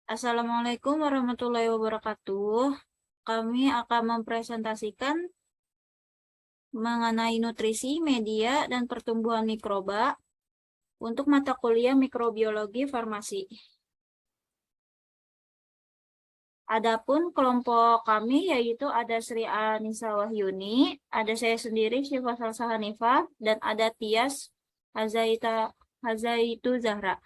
Assalamualaikum warahmatullahi wabarakatuh. Kami akan mempresentasikan mengenai nutrisi, media, dan pertumbuhan mikroba untuk mata kuliah mikrobiologi farmasi. Adapun kelompok kami yaitu ada Sri Anissa Wahyuni, ada saya sendiri Syifa Salsa Hanifah, dan ada Tias Hazaitu Zahra.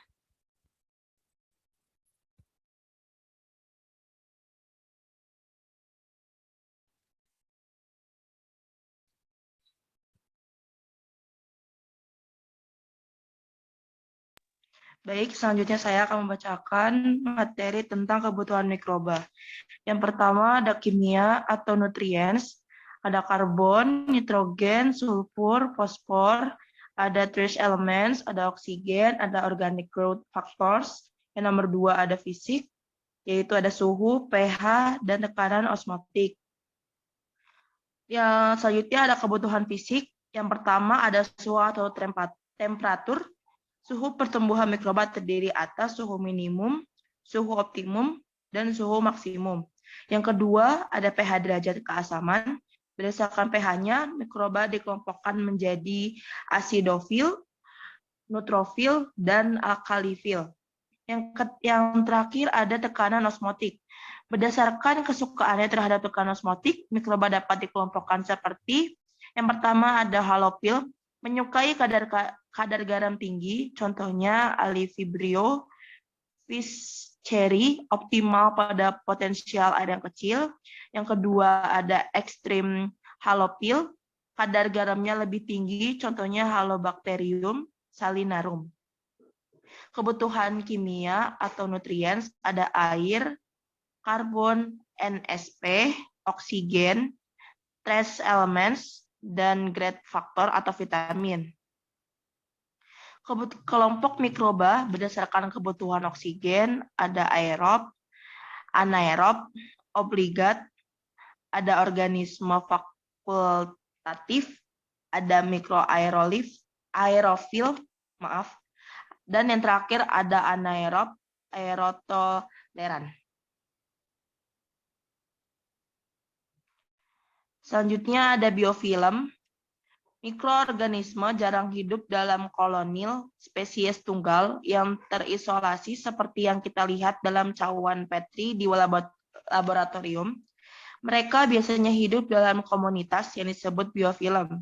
Baik, selanjutnya saya akan membacakan materi tentang kebutuhan mikroba. Yang pertama ada kimia atau nutrients, ada karbon, nitrogen, sulfur, fosfor, ada trace elements, ada oksigen, ada organic growth factors. Yang nomor 2 ada fisik, yaitu ada suhu, pH, dan tekanan osmotik. Yang selanjutnya ada kebutuhan fisik. Yang pertama ada suhu atau temperatur. Suhu pertumbuhan mikroba terdiri atas suhu minimum, suhu optimum, dan suhu maksimum. Yang kedua, ada pH derajat keasaman. Berdasarkan pH-nya, mikroba dikelompokkan menjadi asidofil, neutrofil, dan alkalifil. Yang terakhir ada tekanan osmotik. Berdasarkan kesukaannya terhadap tekanan osmotik, mikroba dapat dikelompokkan seperti yang pertama ada halofil, menyukai kadar garam tinggi, contohnya Alivibrio, Fischeri, optimal pada potensial air yang kecil. Yang kedua ada ekstrim halofil, kadar garamnya lebih tinggi, contohnya Halobacterium salinarum. Kebutuhan kimia atau nutrients ada air, karbon, NSP, oksigen, trace elements, dan growth factor atau vitamin. Kelompok mikroba berdasarkan kebutuhan oksigen ada aerob, anaerob, obligat, ada organisme fakultatif, ada mikroaerofil, dan yang terakhir ada anaerob, aerotoleran. Selanjutnya ada biofilm. Mikroorganisme jarang hidup dalam kolonil spesies tunggal yang terisolasi seperti yang kita lihat dalam cawan Petri di laboratorium. Mereka biasanya hidup dalam komunitas yang disebut biofilm.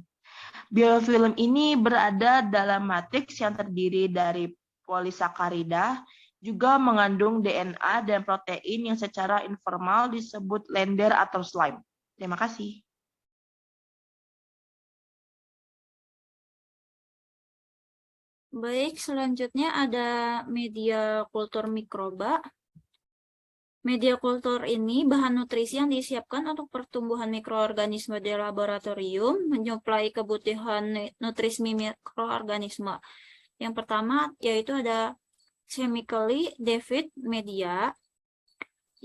Biofilm ini berada dalam matriks yang terdiri dari polisakarida, juga mengandung DNA dan protein yang secara informal disebut lender atau slime. Terima kasih. Baik, selanjutnya ada media kultur mikroba. Media kultur ini bahan nutrisi yang disiapkan untuk pertumbuhan mikroorganisme di laboratorium, menyuplai kebutuhan nutrisi mikroorganisme. Yang pertama yaitu ada chemically defined media,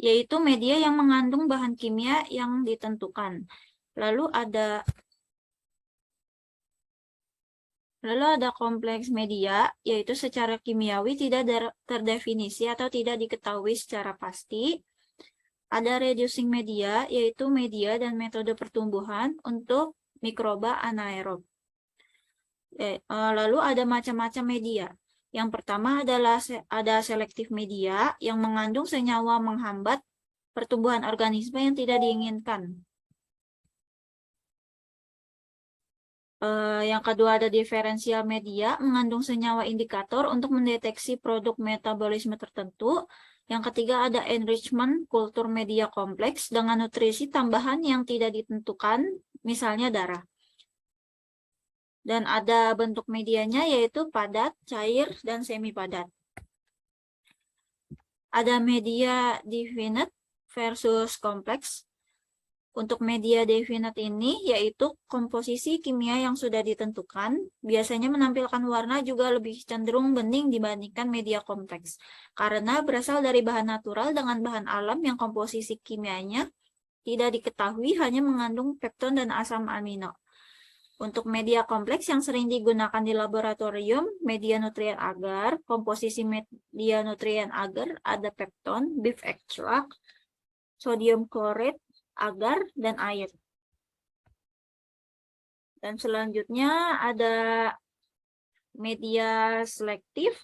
yaitu media yang mengandung bahan kimia yang ditentukan. Lalu ada kompleks media, yaitu secara kimiawi tidak terdefinisi atau tidak diketahui secara pasti. Ada reducing media, yaitu media dan metode pertumbuhan untuk mikroba anaerob. Lalu ada macam-macam media. Yang pertama adalah ada selektif media yang mengandung senyawa menghambat pertumbuhan organisme yang tidak diinginkan. Yang kedua ada diferensial media, mengandung senyawa indikator untuk mendeteksi produk metabolisme tertentu. Yang ketiga ada enrichment kultur media kompleks dengan nutrisi tambahan yang tidak ditentukan, misalnya darah. Dan ada bentuk medianya yaitu padat, cair, dan semi padat. Ada media definite versus kompleks. Untuk media definite ini yaitu komposisi kimia yang sudah ditentukan, biasanya menampilkan warna juga lebih cenderung bening dibandingkan media kompleks, karena berasal dari bahan natural dengan bahan alam yang komposisi kimianya tidak diketahui, hanya mengandung pepton dan asam amino. Untuk media kompleks yang sering digunakan di laboratorium, media nutrien agar, komposisi media nutrien agar ada pepton, beef extract, sodium klorid, agar, dan air. Dan selanjutnya ada media selektif,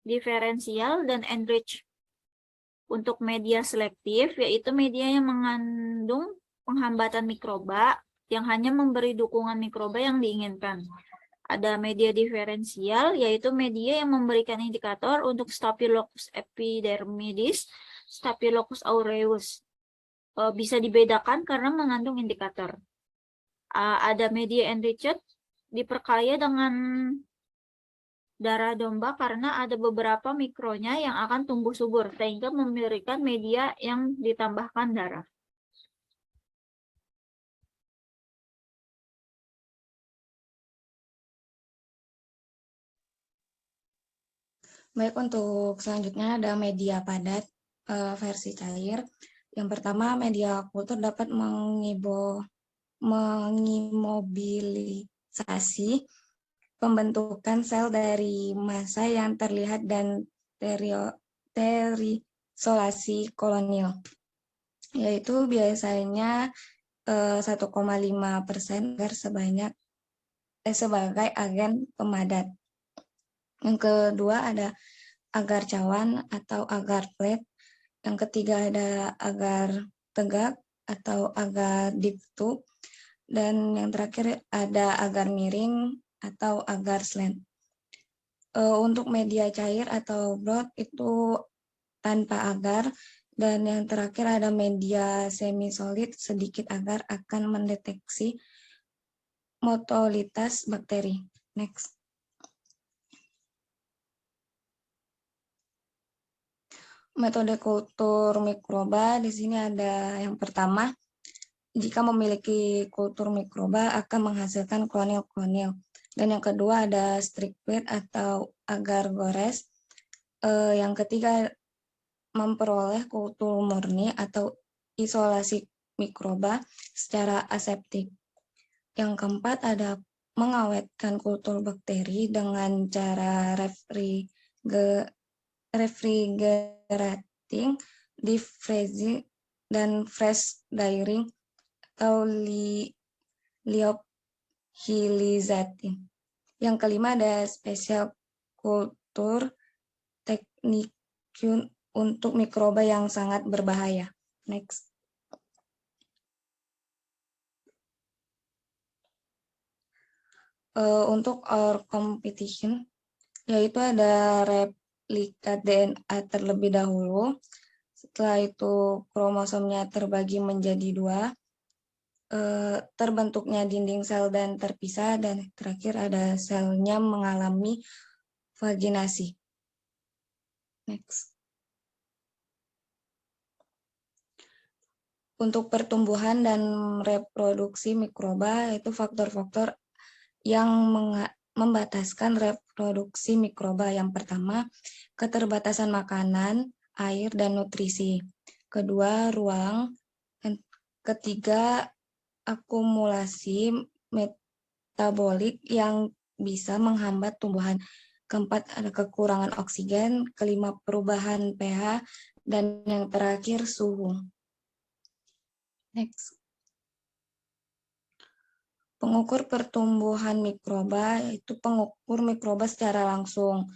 diferensial, dan enrich. Untuk media selektif, yaitu media yang mengandung penghambatan mikroba yang hanya memberi dukungan mikroba yang diinginkan. Ada media diferensial, yaitu media yang memberikan indikator untuk Staphylococcus epidermidis, Staphylococcus aureus. Bisa dibedakan karena mengandung indikator. Ada media enriched, diperkaya dengan darah domba karena ada beberapa mikronya yang akan tumbuh subur, sehingga memberikan media yang ditambahkan darah. Baik, untuk selanjutnya ada media padat versi cair. Yang pertama, media kultur dapat mengimobilisasi pembentukan sel dari massa yang terlihat dan terisolasi kolonial, yaitu biasanya 1,5% sebagai agen pemadat. Yang kedua ada agar cawan atau agar flat. Yang ketiga ada agar tegak atau agar deep tube. Dan yang terakhir ada agar miring atau agar slant. Untuk media cair atau broth itu tanpa agar. Dan yang terakhir ada media semi solid sedikit agar akan mendeteksi motolitas bakteri. Next. Metode kultur mikroba di sini ada yang pertama, jika memiliki kultur mikroba akan menghasilkan klonil-klonil. Dan yang kedua ada strict plate atau agar gores. Yang ketiga memperoleh kultur murni atau isolasi mikroba secara aseptik. Yang keempat ada mengawetkan kultur bakteri dengan cara refrigerating, deep freezing, dan fresh drying atau lyophilizating. Yang kelima ada special kultur teknik untuk mikroba yang sangat berbahaya. Next. Untuk our competition, yaitu ada replika DNA terlebih dahulu. Setelah itu kromosomnya terbagi menjadi 2, terbentuknya dinding sel dan terpisah, dan terakhir ada selnya mengalami vaginasi. Next. Untuk pertumbuhan dan reproduksi mikroba, itu faktor-faktor yang membataskan reproduksi mikroba. Yang pertama, keterbatasan makanan, air, dan nutrisi. Kedua, ruang. Dan ketiga, akumulasi metabolik yang bisa menghambat tumbuhan. Keempat, ada kekurangan oksigen. Kelima, perubahan pH. Dan yang terakhir, suhu. Next. Pengukur pertumbuhan mikroba itu pengukur mikroba secara langsung.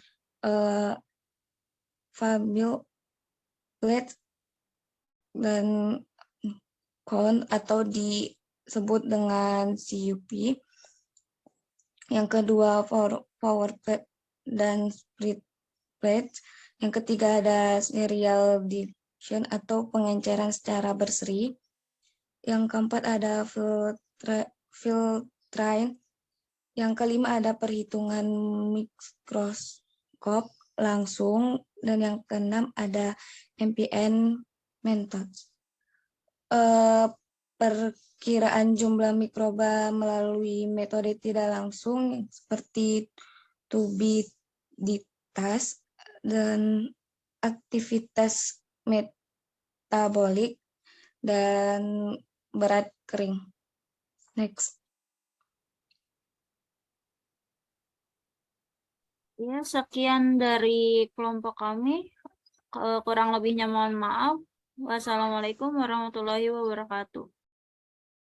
Fabio plate dan count atau disebut dengan CUP. Yang kedua power plate dan split plate. Yang ketiga ada serial division atau pengenceran secara berseri. Yang keempat ada filtrine. Yang kelima ada perhitungan mikroskop langsung. Dan yang keenam ada MPN method. Perkiraan jumlah mikroba melalui metode tidak langsung seperti tubiditas dan aktivitas metabolik dan berat kering. Next. Ya, sekian dari kelompok kami. Kurang lebihnya mohon maaf. Wassalamualaikum warahmatullahi wabarakatuh.